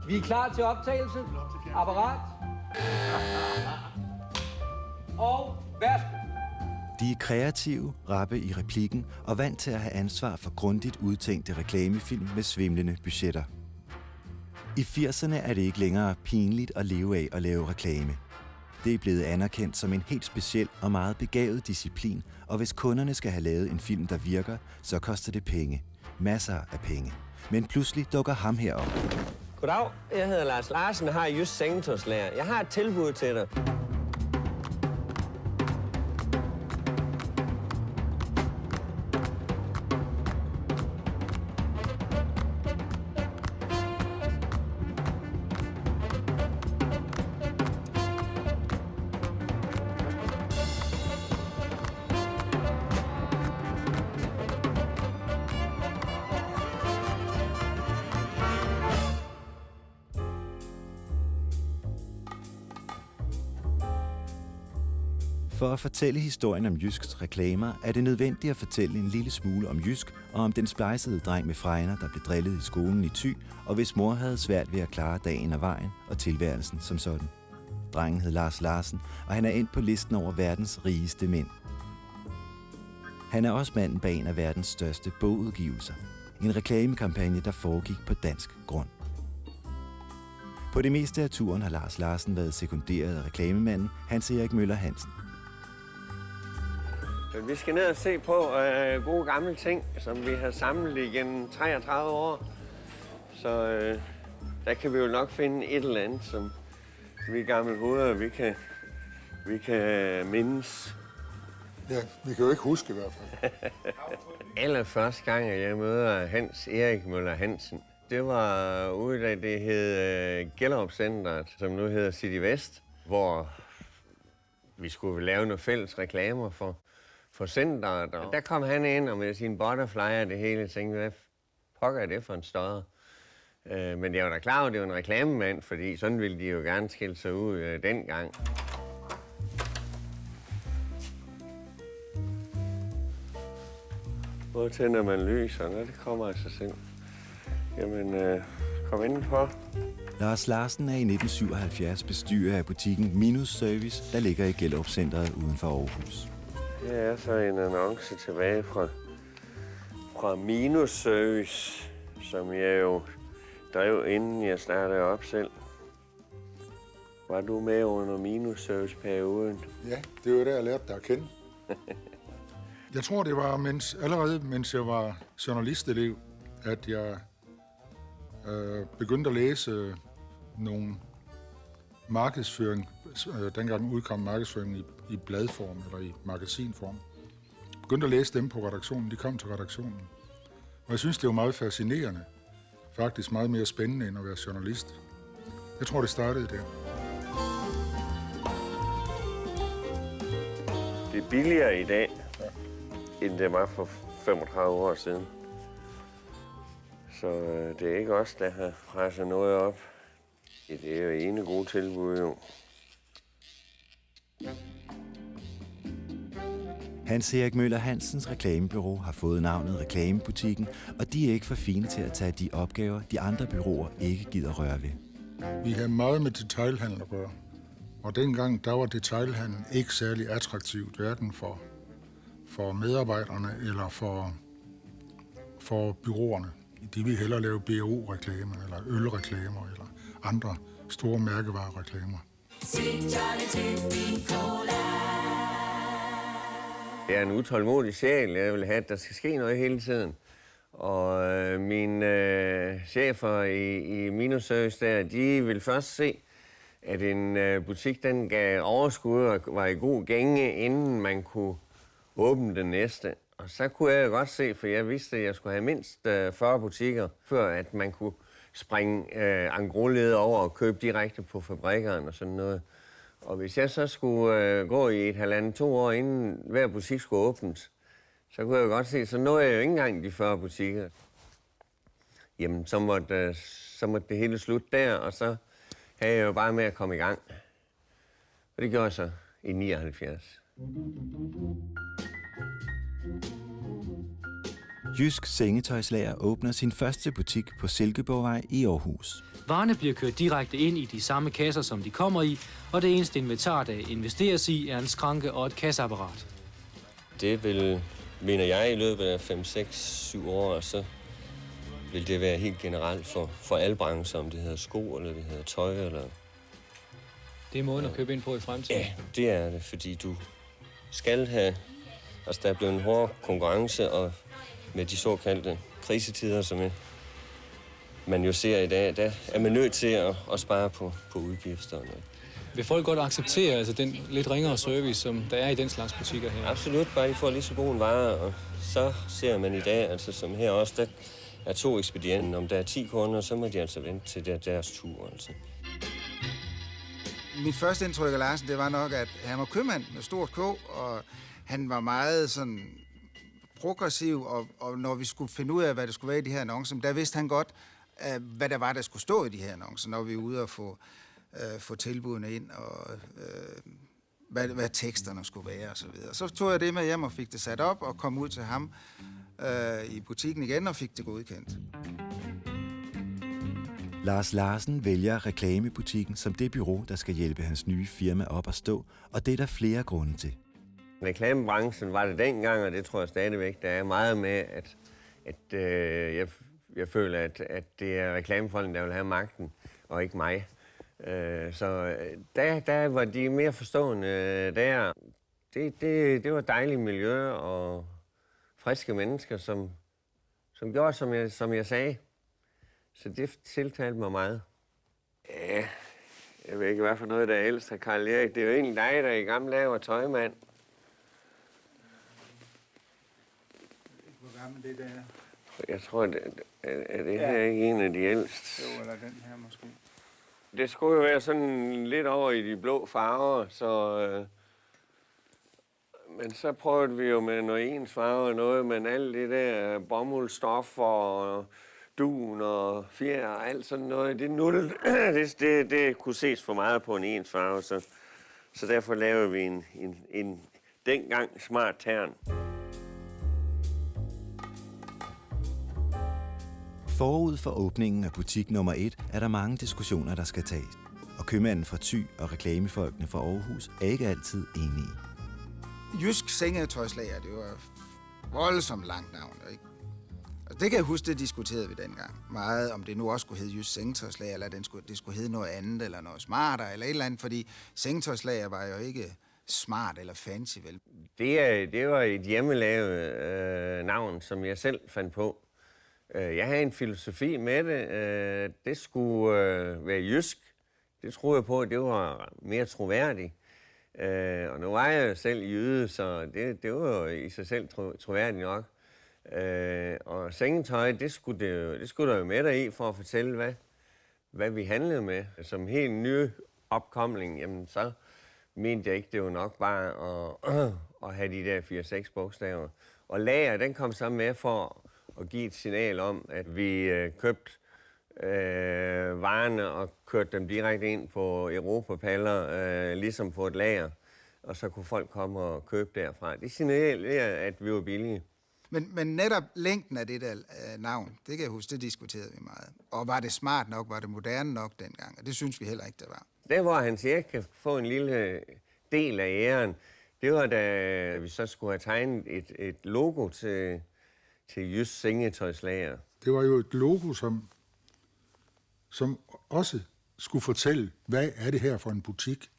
Vi er klar til optagelse. Apparat. Og værsgo. De er kreative, rappe i replikken og vant til at have ansvar for grundigt udtænkte reklamefilm med svimlende budgetter. I 80'erne er det ikke længere pinligt at leve af at lave reklame. Det er blevet anerkendt som en helt speciel og meget begavet disciplin, og hvis kunderne skal have lavet en film, der virker, så koster det penge. Masser af penge. Men pludselig dukker ham her op. Goddag, jeg hedder Lars Larsen og har Jysk Sengetøjslager. Jeg har et tilbud til dig. For at fortælle historien om Jysks reklamer, er det nødvendigt at fortælle en lille smule om Jysk og om den splejsede dreng med fregner, der blev drillet i skolen i Thy, og hvis mor havde svært ved at klare dagen og vejen og tilværelsen som sådan. Drengen hed Lars Larsen, og han er endt på listen over verdens rigeste mænd. Han er også manden bag en af verdens største bogudgivelser. En reklamekampagne, der foregik på dansk grund. På det meste af turen har Lars Larsen været sekunderet af reklamemanden Hans Erik Møller Hansen. Vi skal ned og se på gode gamle ting, som vi har samlet igennem 33 år. Så der kan vi jo nok finde et eller andet, som vi gamle hoveder, vi kan mindes. Ja, vi kan jo ikke huske i hvert fald. Allerførste gang, jeg møder Hans Erik Møller Hansen, det var ude, da det hed Gellerup Centeret, som nu hedder City Vest, hvor vi skulle lave nogle fælles reklamer for centeret. Og der kom han ind og med sin butterfly og det hele, og tænkte, hvad pokker er det for en støder? Men jeg var da klar over, at det var en reklamemand, fordi sådan ville de jo gerne skille sig ud dengang. Hvor tænder man lyser, når det kommer af sig selv. Jamen, kom indenfor. Lars Larsen er i 1977 bestyrer af butikken Minus Service, der ligger i Gellerup Centeret uden for Aarhus. Det er så en annonce tilbage fra Minus Service, som jeg jo drev, inden jeg startede op selv. Var du med under Minus Service-perioden? Ja, det var der, jeg lærte dig at kende. Jeg tror, det var allerede mens jeg var journalistelev, at jeg begyndte at læse nogle markedsføring. Dengang udkom markedsføring i bladform eller i magasinform. Jeg begyndte at læse dem på redaktionen. De kom til redaktionen. Og jeg synes, det var meget fascinerende. Faktisk meget mere spændende end at være journalist. Jeg tror, det startede der. Det er billigere i dag, end det var for 35 år siden. Så det er ikke os, der har presset noget op. Det er jo ene gode tilbud, jo. Hans Erik Møller Hansens reklamebureau har fået navnet Reklamebutikken, og de er ikke for fine til at tage de opgaver, de andre bureauer ikke gider røre ved. Vi har meget med detailhandel at gøre. Og dengang, der var detailhandel ikke særlig attraktivt, hverken for medarbejderne eller for bureauerne. De ville hellere lave BO-reklamer, eller ølreklamer, eller andre store mærkevarereklamer. Jeg er en utålmodig sjæl. Jeg vil have, at der skal ske noget hele tiden. Og mine chefer i Minus Service der, de vil først se, at en butik den gav overskud og var i god gænge, inden man kunne åbne den næste. Og så kunne jeg jo godt se, for jeg vidste, at jeg skulle have mindst 40 butikker, før at man kunne springe engrosledet over og købe direkte på fabrikkerne og sådan noget. Og hvis jeg så skulle gå i 1,5-2 år, inden hver butik skulle åbnes, så kunne jeg jo godt se, så nåede jeg jo ikke engang de 40 butikker. Jamen, så måtte det hele slutte der, og så havde jeg jo bare med at komme i gang. Og det gjorde jeg så i 79. Jysk Sengetøjslager åbner sin første butik på Silkeborgvej i Aarhus. Varerne bliver kørt direkte ind i de samme kasser, som de kommer i, og det eneste inventar, der investeres i, er en skranke og et kasseapparat. Det vil, mener jeg, i løbet af 5, 6, 7 år, så vil det være helt generelt for alle brancher, om det hedder sko, eller det hedder tøj, eller... Det er måden at købe ind på i fremtiden? Ja, det er det, fordi du skal have... Altså, der er blevet en hård konkurrence, og med de såkaldte krisetider, som man jo ser i dag, der er man nødt til at spare på udgifterne. Vil folk godt acceptere altså den lidt ringere service, som der er i den slags butikker her? Absolut, bare de får lige så god en vare, og så ser man i dag, altså som her også, der er 2 ekspedienter. Om der er 10 kunder, så må de altså vente til deres tur, altså. Mit første indtryk af Larsen, det var nok, at han var købmand med stort K, og han var meget sådan progressiv, og når vi skulle finde ud af, hvad det skulle være i de her annoncer, der vidste han godt, hvad der var, der skulle stå i de her annoncer, når vi er ude og få tilbudene ind, og hvad teksterne skulle være, og så videre. Så tog jeg det med hjem og fik det sat op, og kom ud til ham i butikken igen, og fik det godkendt. Lars Larsen vælger reklamebutikken som det bureau, der skal hjælpe hans nye firma op at stå, og det er der flere grunde til. Reklamebranchen var det dengang, og det tror jeg stadigvæk, der er meget med, at jeg føler, at det er reklamefolken, der vil have magten, og ikke mig. Så der var de mere forstående der. Det var dejligt miljø og friske mennesker, som gjorde, som jeg sagde. Så det tiltalte mig meget. Ja, jeg ved ikke, hvad for noget der er ældst af Karl Erik. Det er jo egentlig dig, der i gamle dage var tøjmand. Hvor gammel det der er? Jeg tror, er det her ikke en af de ældste? Jo, eller den her måske. Det skulle jo være sådan lidt over i de blå farver, så... Men så prøvede vi jo med noget ens farve og noget, men alt det der bomuldstof og dun og fjer og alt sådan noget, det kunne ses for meget på en ens farve, så derfor lavede vi en dengang smart tern. Forud for åbningen af butik nummer 1 er der mange diskussioner, der skal tages. Og købmanden fra Thy og reklamefolkene fra Aarhus er ikke altid enige. Jysk Sengetøjslager, det var voldsomt langt navn, ikke? Og det kan jeg huske, det diskuterede vi dengang. Meget, om det nu også skulle hedde Jysk Sengetøjslager, eller det skulle hedde noget andet, eller noget smartere, eller et eller andet, fordi sengetøjslager var jo ikke smart eller fancy, vel? Det var et hjemmelavet navn, som jeg selv fandt på. Jeg havde en filosofi med det. Det skulle være jysk. Det troede jeg på, at det var mere troværdigt. Og nu var jeg jo selv jyde, så det var jo i sig selv troværdigt nok. Og sengetøj, det skulle der jo med dig i for at fortælle, hvad vi handlede med. Som helt ny opkomling, jamen så mente jeg ikke, det var nok bare at have de der 4-6 bogstaver. Og lager, den kom så med for at give et signal om, at vi købte varerne og kørte dem direkte ind på europapaller, ligesom på et lager. Og så kunne folk komme og købe derfra. Det signalerer, at vi var billige. Men netop længden af det der navn, det kan jeg huske, det diskuterede vi meget. Og var det smart nok, var det moderne nok dengang? Og det synes vi heller ikke, det var. Der, hvor Hans Erik kan få en lille del af æren, det var, da vi så skulle have tegnet et logo til Jysk Sengetøjslager. Det var jo et logo, som også skulle fortælle, hvad er det her for en butik?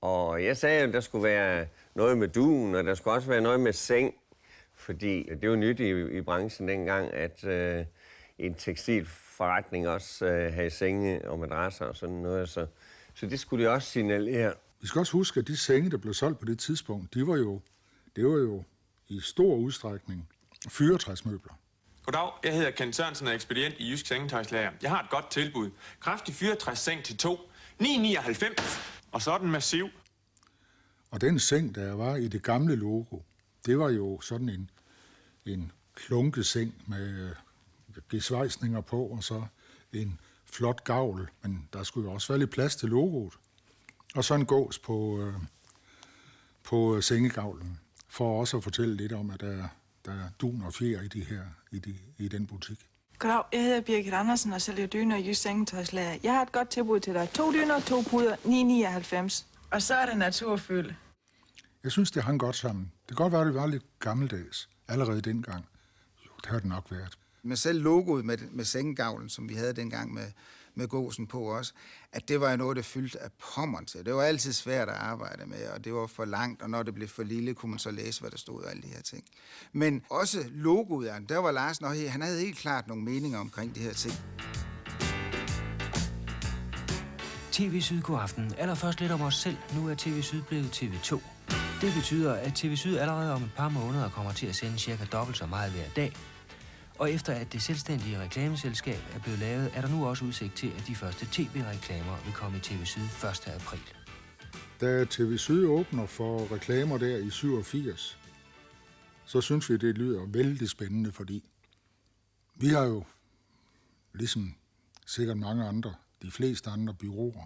Og jeg sagde, at der skulle være noget med dun, og der skulle også være noget med seng. Fordi det var nyt i branchen dengang, at en tekstilforretning også havde senge og madrasser og sådan noget. Så det skulle de også signalere. Vi skal også huske, at de senge, der blev solgt på det tidspunkt, det var jo i stor udstrækning fyrretræsmøbler. Goddag, jeg hedder Kent Sørensen og er ekspedient i Jysk Sengetøjslager. Jeg har et godt tilbud. Kraftig fyrretræsseng til 2. 9,99. Og så er den massiv. Og den seng, der var i det gamle logo, det var jo sådan en klunkeseng med gesvejsninger på, og så en flot gavl. Men der skulle jo også være lidt plads til logoet. Og så en gås på sengegavlen, for også at fortælle lidt om, at der er dun og fjer i den butik. Goddag, jeg hedder Birgit Andersen og sælger dyner i Jysk Sengetøjslager. Jeg har et godt tilbud til dig. 2 dyner, 2 puder, 9,99. Og så er det naturfylde. Jeg synes, det hang godt sammen. Det kan godt være, at det var lidt gammeldags allerede dengang. Jo, det har det nok været. Men selv logoet med sengegavlen, som vi havde dengang med gåsen på også, at det var noget, der fyldte af pommern til. Det var altid svært at arbejde med, og det var for langt, og når det blev for lille, kunne man så læse, hvad der stod og alle de her ting. Men også logoet, der var Larsen, og han havde helt klart nogle meninger omkring de her ting. TV Syd, god aften. Allerførst lidt om os selv. Nu er TV Syd blevet TV2. Det betyder, at TV Syd allerede om et par måneder kommer til at sende cirka dobbelt så meget hver dag. Og efter at det selvstændige reklameselskab er blevet lavet, er der nu også udsigt til, at de første tv-reklamer vil komme i TV Syd 1. april. Da TV Syd åbner for reklamer der i 87, så synes vi, det lyder vældig spændende, fordi vi har jo, ligesom sikkert mange andre, de fleste andre bureauer,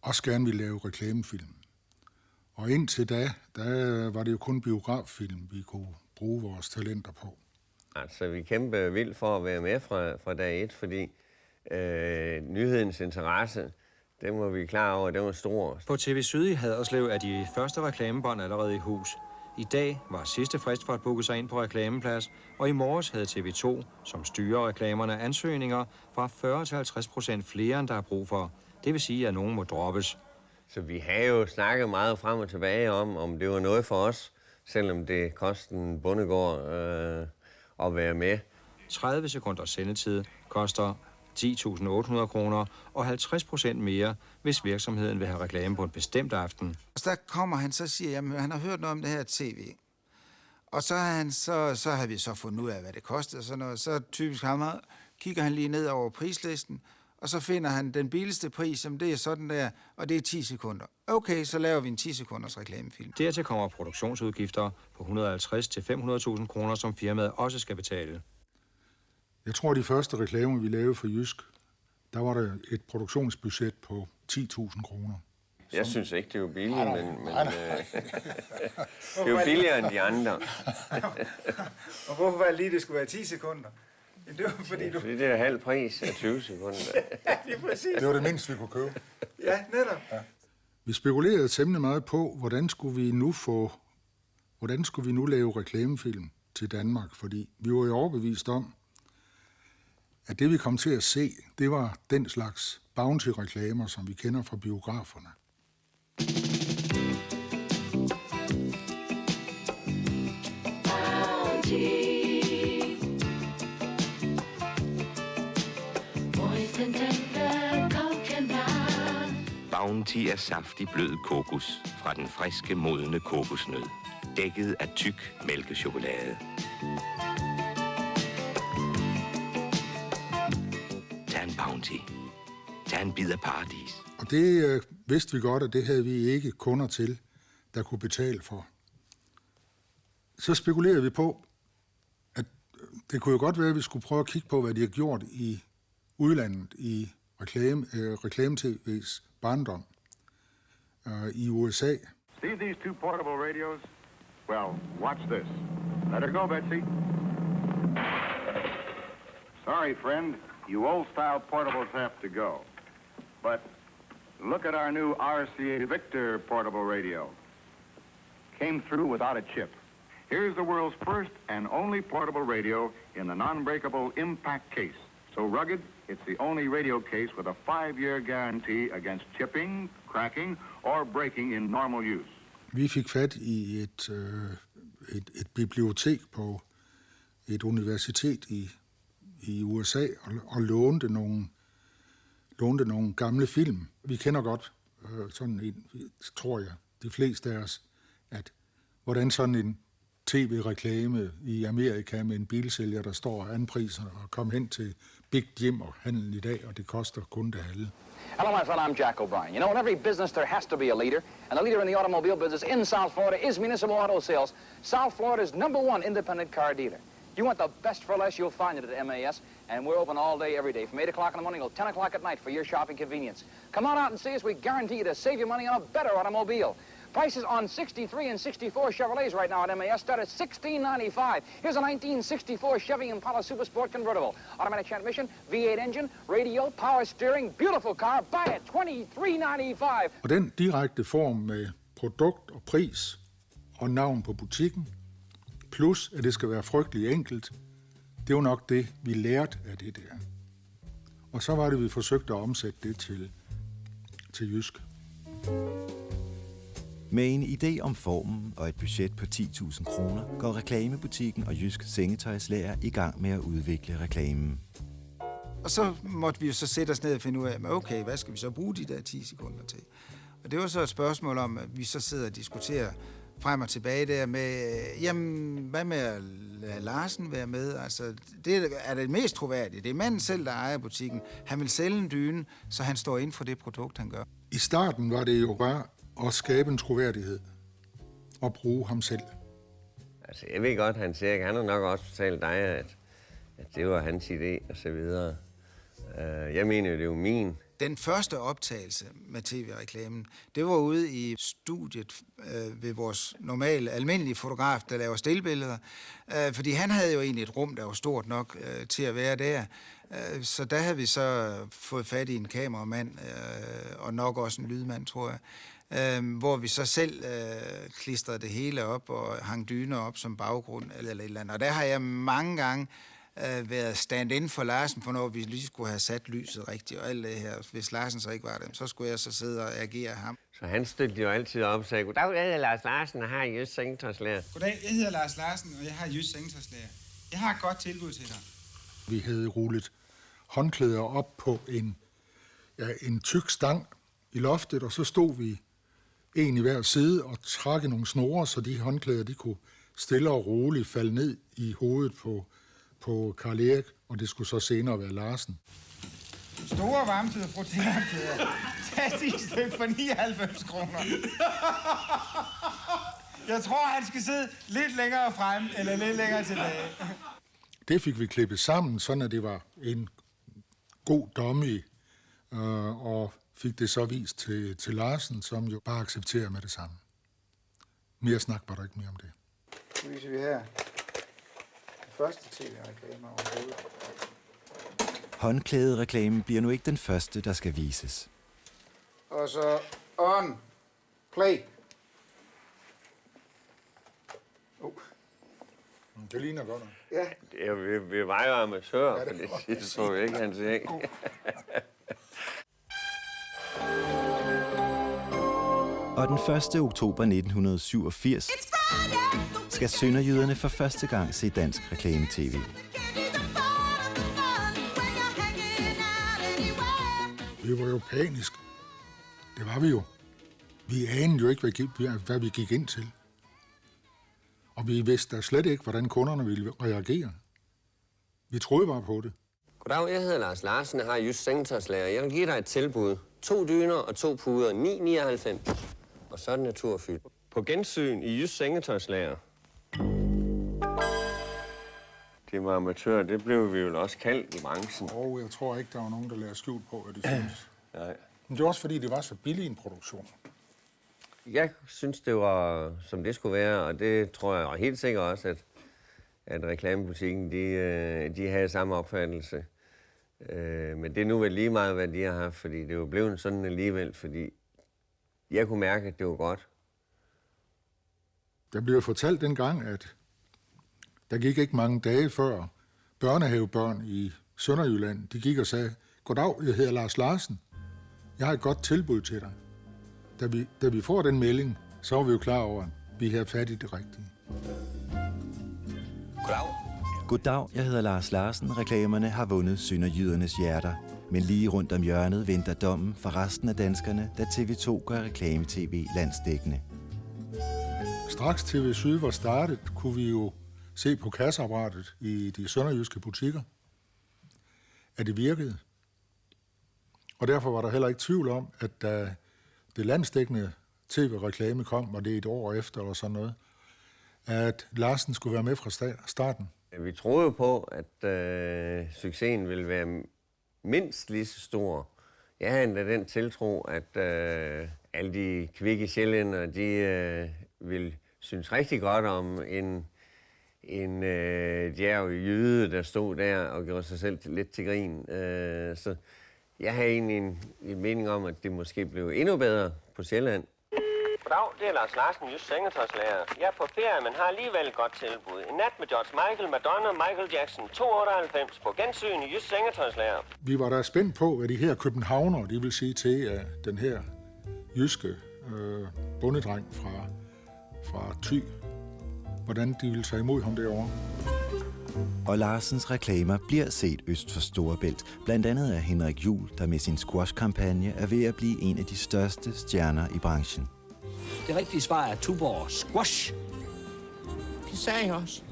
også gerne vil lave reklamefilm. Og indtil da var det jo kun biograffilm, vi kunne bruge vores talenter på. Altså, vi kæmper vildt for at være med fra dag 1, fordi nyhedens interesse, det må vi klar over, det var stor. På TV Syd i Haderslev er de første reklamebånd allerede i hus. I dag var sidste frist for at booke sig ind på reklameplads, og i morges havde TV2, som styrer reklamerne, ansøgninger fra 40-50% flere, end der er brug for. Det vil sige, at nogen må droppes. Så vi har jo snakket meget frem og tilbage om det var noget for os, selvom det kostede en bondegård at være med. 30 sekunders sendetid koster 10.800 kroner og 50% mere, hvis virksomheden vil have reklame på en bestemt aften. Og der kommer han så og siger, at han har hørt noget om det her tv. Og så har vi så fundet ud af, hvad det koster. Sådan noget. Så typisk kigger han lige ned over prislisten, og så finder han den billigste pris, som det er sådan der, og det er 10 sekunder. Okay, så laver vi en 10 sekunders reklamefilm. Dertil kommer produktionsudgifter på 150.000-500.000 kroner, som firmaet også skal betale. Jeg tror, de første reklamer, vi lavede for Jysk, der var der et produktionsbudget på 10.000 kroner. Jeg synes ikke, det er jo billigt, men det er jo billigere end de andre. Og hvorfor var det lige, det skulle være 10 sekunder? Det var fordi Fordi det er halv pris af 20 sekunder. Ja, lige præcis. Det var det mindste, vi kunne købe. Ja, netop. Ja. Vi spekulerede temmelig meget på, hvordan skulle vi nu lave reklamefilm til Danmark, fordi vi var jo overbevist om, at det vi kom til at se, det var den slags bounty-reklamer, som vi kender fra biograferne. Bounty er saftig blød kokos fra den friske, modne kokosnød, dækket af tyk mælkechokolade. Tag en Bounty. Tag en bid af paradis. Og det vidste vi godt, at det havde vi ikke kunder til, der kunne betale for. Så spekulerede vi på, at det kunne jo godt være, at vi skulle prøve at kigge på, hvad de har gjort i udlandet i reklame-tv's barndom i USA. See these two portable radios? Well, watch this. Let her go, Betsy. Sorry, friend. You old-style portables have to go. But look at our new RCA Victor portable radio. Came through without a chip. Here's the world's first and only portable radio in the non-breakable impact case. So rugged, it's the only radio case with a 5-year guarantee against chipping, cracking, or breaking in normal use. Vi fik fat i et bibliotek på et universitet i USA og lånte nogle gamle film. Vi kender godt sådan en, tror jeg, de fleste af os, at hvordan sådan en tv-reklame i Amerika med en bilsælger, der står og anpriser og kommer hen til Big Jim og handlen i dag, og det koster kun det halve. Hello, my friend, I'm Jack O'Brien. You know, in every business there has to be a leader, and the leader in the automobile business in South Florida is Municipal Auto Sales. South Florida's #1 independent car dealer. You want the best for less, you'll find it at MAS, and we're open all day, every day, from 8 o'clock in the morning till 10 o'clock at night for your shopping convenience. Come on out and see us. We guarantee you to save you money on a better automobile. Prices on 63 and 64 Chevrolets right now at MAS start at $16.95. Here's a 1964 Chevy Impala Super Sport convertible. Automatic transmission, V8 engine, radio, power steering, beautiful car. Buy it, $23.95. Og den direkte form med produkt og pris og navn på butikken, plus at det skal være frygtelig enkelt, det var nok det, vi lærte af det der. Og så var det, vi forsøgte at omsætte det til jysk. Med en idé om formen og et budget på 10.000 kroner, går reklamebutikken og Jysk Sengetøjslager i gang med at udvikle reklamen. Og så måtte vi jo så sætte os ned og finde ud af, okay, hvad skal vi så bruge de der 10 sekunder til? Og det var så et spørgsmål om, at vi så sidder og diskuterer frem og tilbage der med, jamen, hvad med at lade Larsen være med? Altså, det er det mest troværdige. Det er manden selv, der ejer butikken. Han vil sælge en dyne, så han står inden for det produkt, han gør. I starten var det jo bare at skabe en troværdighed og bruge ham selv. Altså, jeg ved godt, han siger, han har nok også fortalt dig, at det var hans idé og så videre. Jeg mener jo, det er jo min. Den første optagelse med tv-reklamen, det var ude i studiet ved vores normale, almindelige fotograf, der laver stillbilleder. Fordi han havde jo egentlig et rum, der var stort nok til at være der. Så der havde vi så fået fat i en kameramand, og nok også en lydmand, tror jeg. Hvor vi så selv klistrede det hele op og hang dyner op som baggrund eller et eller andet. Og der har jeg mange gange været stand-in for Larsen, for når vi lige skulle have sat lyset rigtigt og alt det her. Hvis Larsen så ikke var det, så skulle jeg så sidde og agere ham. Så han stillede jo altid op og sagde, goddag, jeg hedder Lars Larsen og har Jysk Sengetøjslager. Goddag, jeg hedder Lars Larsen, og jeg har Jysk Sengetøjslager. Jeg har et godt tilbud til dig. Vi havde rullet håndklæder op på en tyk stang i loftet, og så stod vi en i hver side og trak nogle snore, så de håndklæder de kunne stille og roligt falde ned i hovedet på Karl Erik, og det skulle så senere være Larsen. Store varmtid og proteinhåndklæder. Tag de stykke for 99 kroner. Jeg tror, han skal sidde lidt længere frem, eller lidt længere tilbage. Det fik vi klippet sammen, sådan at det var en god dummy, og fik det så vist til Larsen, som jo bare accepterer med det samme. Mere snak var der ikke mere om det. Så viser vi her. Første tv-reklamer overhovedet. Håndklædereklamen bliver nu ikke den første, der skal vises. Og så on, play. Det ligner godt nok. Ja. Vi var jo amatører, for det så jo ikke hans ikke. Og den 1. oktober 1987 skal sønderjyderne for første gang se dansk reklame-tv. Vi var jo paniske. Det var vi jo. Vi anede jo ikke, hvad vi gik ind til. Og vi vidste da slet ikke, hvordan kunderne ville reagere. Vi troede bare på det. Goddag, jeg hedder Lars Larsen, jeg har Jysk Sengetøjslager. Jeg vil give dig et tilbud. 2 dyner og 2 puder, 9,99. Og så er det naturfyldt. På gensyn i Jysk Sengetøjslager. Det var amatør, det blev vi jo også kaldt i branchen. Jeg tror ikke, der var nogen, der lagde skjult på, hvad de synes. Nej. Men det var også fordi, det var så billig en produktion. Jeg synes, det var, som det skulle være, og det tror jeg og helt sikkert også, at reklamebutikken, de havde samme opfattelse. Men det er nu vel lige meget, hvad de har haft, fordi det er jo blevet sådan alligevel, fordi jeg kunne mærke, at det var godt. Der blev fortalt dengang, at der gik ikke mange dage før børnehavebørn i Sønderjylland, de gik og sagde, goddag, jeg hedder Lars Larsen. Jeg har et godt tilbud til dig. Da vi får den melding, så er vi jo klar over, at vi har fat i det rigtige. Goddag. Goddag, jeg hedder Lars Larsen. Reklamerne har vundet sønderjydernes hjerter. Men lige rundt om hjørnet venter dommen for resten af danskerne, da TV2 gør reklame-tv landsdækkende. Straks TV Syd var startet, kunne vi jo se på kasseapparatet i de sønderjyske butikker, at det virkede. Og derfor var der heller ikke tvivl om, at da det landsdækkende tv-reklame kom, og det et år efter eller sådan noget, at Larsen skulle være med fra starten. Vi troede jo på, at succesen ville være mindst lige så stor. Jeg havde endda den tiltro, alle de kvikke sjællændere, de vil synes rigtig godt om en djærv jyde, der stod der og gjorde sig selv lidt til grin. Så jeg har egentlig en mening om, at det måske blev endnu bedre på Sjælland. Goddag, det er Lars Larsen, Jysk Sengetøjslærer. Jeg er på ferie, men har alligevel et godt tilbud. En nat med George Michael, Madonna, Michael Jackson, 298 på gensyn i Jysk Sengetøjslærer. Vi var da spændt på, hvad de her københavnere, de vil sige til den her jyske bondedreng fra Thy, hvordan de ville tage imod ham derovre. Og Larsens reklamer bliver set øst for Storebælt, blandt andet af Henrik Juhl, der med sin squash-kampagne er ved at blive en af de største stjerner i branchen. Det rigtige svar er Tuborg Squash. Det sagde jeg også.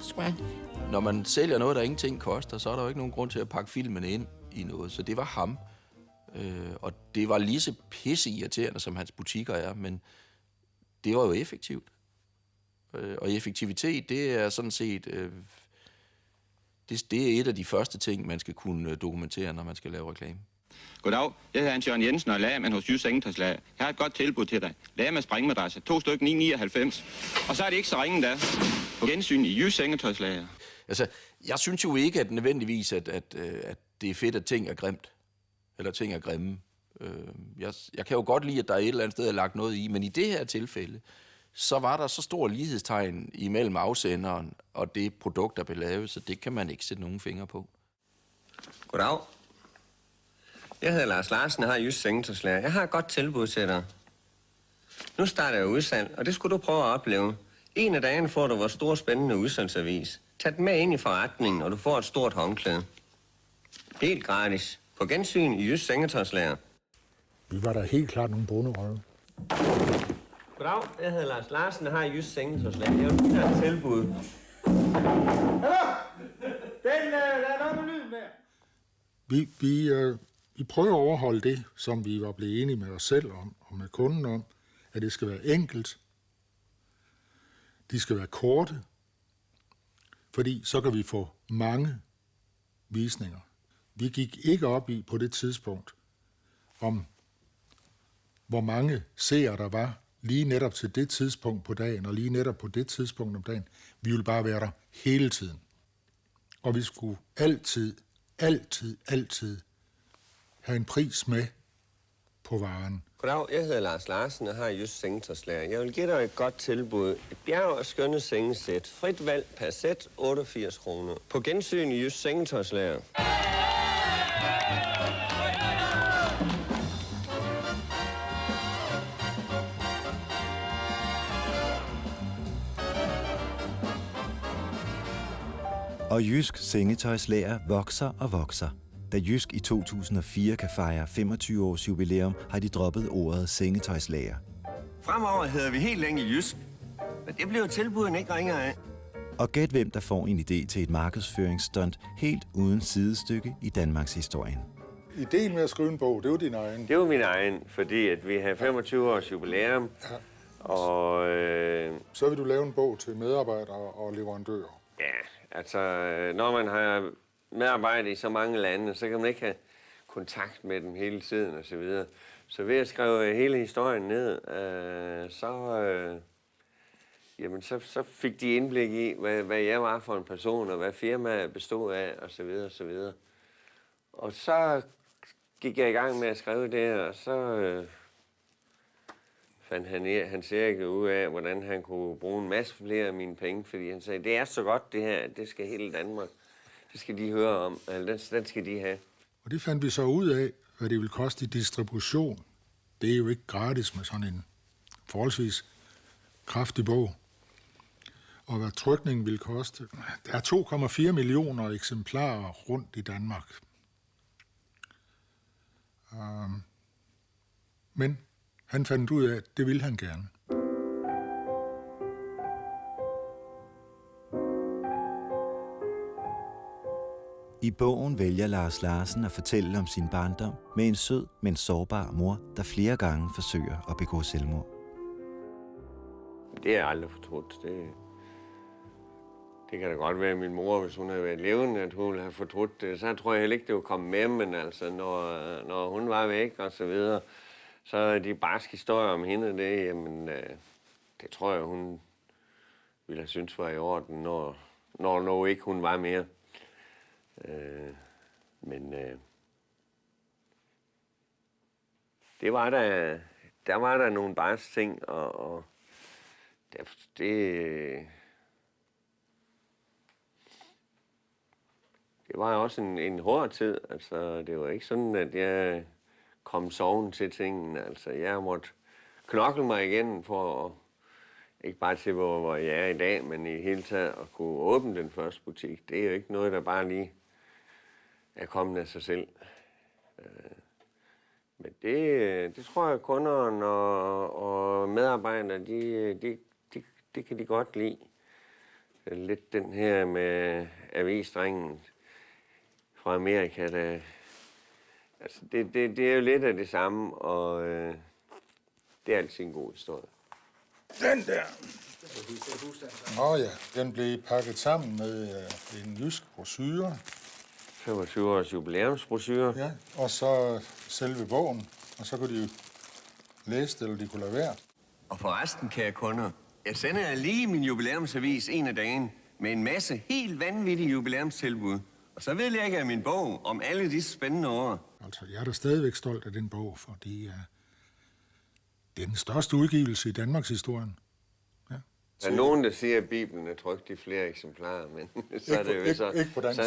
Squash. Når man sælger noget, der ingenting koster, så er der jo ikke nogen grund til at pakke filmen ind i noget. Så det var ham. Og det var lige så pisseirriterende, som hans butikker er, men det var jo effektivt. Og effektivitet, det er sådan set... Det er et af de første ting, man skal kunne dokumentere, når man skal lave reklame. Goddag, jeg hedder Hans-Jørgen Jensen og er lægermand hos Jysk Sengetøjslærer. Jeg har et godt tilbud til dig. Læger med springmadrasse, 2 stykker 9,99. Og så er det ikke så ringe der. På gensyn i Jysk Sengetøjslærer. Altså, jeg synes jo ikke, at nødvendigvis, at det er fedt, at ting er grimt. Eller ting er grimme. Jeg kan jo godt lide, at der er et eller andet sted, er lagt noget i. Men i det her tilfælde, så var der så stor lighedstegn imellem afsenderen og det produkt, der blev lavet, så det kan man ikke sætte nogen fingre på. Goddag. Jeg hedder Lars Larsen og har Jysk Sengetøjslærer. Jeg har et godt tilbud til dig. Nu starter jeg udsalg, og det skulle du prøve at opleve. En af dagene får du vores store spændende udsalgsavis. Tag den med ind i forretningen, og du får et stort håndklæde. Helt gratis. På gensyn i Jysk Sengetøjslærer. Vi var da helt klart nogle bonderøve. Goddag, jeg hedder Lars Larsen og har Jysk Sengetøjslærer. Jeg vil give dig et tilbud. Vi prøver at overholde det, som vi var blevet enige med os selv om, og med kunden om, at det skal være enkelt. De skal være korte, fordi så kan vi få mange visninger. Vi gik ikke op i på det tidspunkt, om hvor mange seere der var lige netop til det tidspunkt på dagen, og lige netop på det tidspunkt om dagen. Vi ville bare være der hele tiden. Og vi skulle altid have en pris med på varen. Goddag, jeg hedder Lars Larsen og har Jysk Sengetøjslærer. Jeg vil give dig et godt tilbud. Et bjerg af skønne sengesæt. Frit valg per sæt, 88 kroner. På gensyn i Jysk Sengetøjslærer. Og Jysk Sengetøjslærer vokser og vokser. Da Jysk i 2004 kan fejre 25 års jubilæum, har de droppet ordet sengetøjslærer. Fremover hedder vi helt længe Jysk, men det bliver tilbuden ikke ringere af. Og gæt hvem, der får en idé til et markedsføringsstunt helt uden sidestykke i Danmarks historien. Ideen med at skrive en bog, det var din egen. Det var min egen, fordi at vi har 25 års jubilæum. Ja. Og så vil du lave en bog til medarbejdere og leverandører. Ja, altså når man har medarbejdere i så mange lande, så kan man ikke have kontakt med dem hele tiden og så videre. Så ved at skrive hele historien ned, så fik de indblik i, hvad jeg var for en person, og hvad firmaet bestod af, og så videre, og så videre. Og så gik jeg i gang med at skrive det, og så fandt Hans Erik ud af, hvordan han kunne bruge en masse flere af mine penge, fordi han sagde, det er så godt det her, det skal hele Danmark. Det skal de høre om, eller den skal de have. Og det fandt vi så ud af, hvad det vil koste i distribution. Det er jo ikke gratis med sådan en forholdsvis kraftig bog. Og hvad trykningen vil koste. Der er 2,4 millioner eksemplarer rundt i Danmark. Men han fandt ud af, at det ville han gerne. I bogen vælger Lars Larsen at fortælle om sin barndom med en sød, men sårbar mor, der flere gange forsøger at begå selvmord. Det har jeg aldrig fortrudt. Det kan da godt være, at min mor, hvis hun havde været levende, at hun ville have fortrudt det. Så tror jeg heller ikke, det var kommet med, men altså, når hun var væk og så videre, Så de barske historier om hende, det, jamen, det tror jeg, hun ville have syntes var i orden, når ikke hun var mere. Men det var der var der nogle barske ting, og det var også en hård tid. Altså, det var ikke sådan, at jeg kom soven til tingene. Altså, jeg måtte knokle mig igen for ikke bare til, hvor jeg er i dag, men i hele taget at kunne åbne den første butik. Det er jo ikke noget, der bare lige er kommet af sig selv. Men det tror jeg, kunderne og medarbejdere, det kan de godt lide. Lidt den her med avisdrengen fra Amerika, altså det er jo lidt af det samme, og det er altid en god historie. Den der! Den blev pakket sammen med en jysk brochure. 25 års jubilæumsbrochure. Ja, og så selve bogen, og så kunne de jo læse det, eller de kunne lade være. Og forresten, kære kunder, jeg sender jer lige min jubilæumsavis en af dagen med en masse helt vanvittige jubilæumstilbud. Og så ved jeg ikke af min bog om alle disse spændende år. Altså, jeg er da stadigvæk stolt af den bog, fordi det er den største udgivelse i Danmarks historien. Ja. Der er nogen, der siger, at Bibelen er trykt i flere eksemplarer, men så er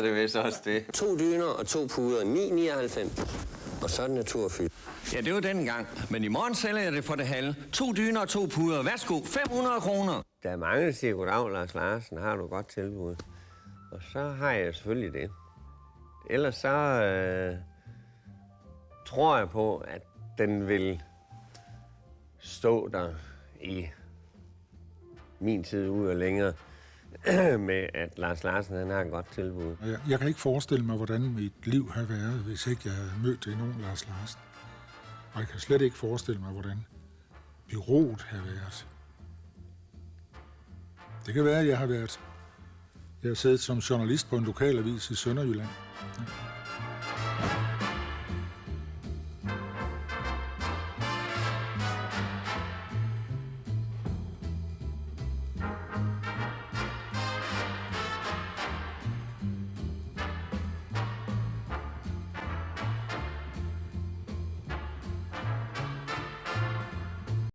det vist også det. 2 dyner og 2 puder, 9,99. Og så er den naturfyldt. Ja, det var dengang. Men i morgen sælger jeg det for det halve. 2 dyner og 2 puder. Værsgo, 500 kroner. Der er mange, der siger, goddag, Lars Larsen, har du godt tilbud? Og så har jeg selvfølgelig det. Ellers så tror jeg på, at den vil stå der i min tid ud og længere med, at Lars Larsen han har et godt tilbud. Jeg kan ikke forestille mig, hvordan mit liv har været, hvis ikke jeg havde mødt en ung Lars Larsen. Og jeg kan slet ikke forestille mig, hvordan bureauet har været. Det kan være, at jeg har siddet som journalist på en lokalavis i Sønderjylland. Ja.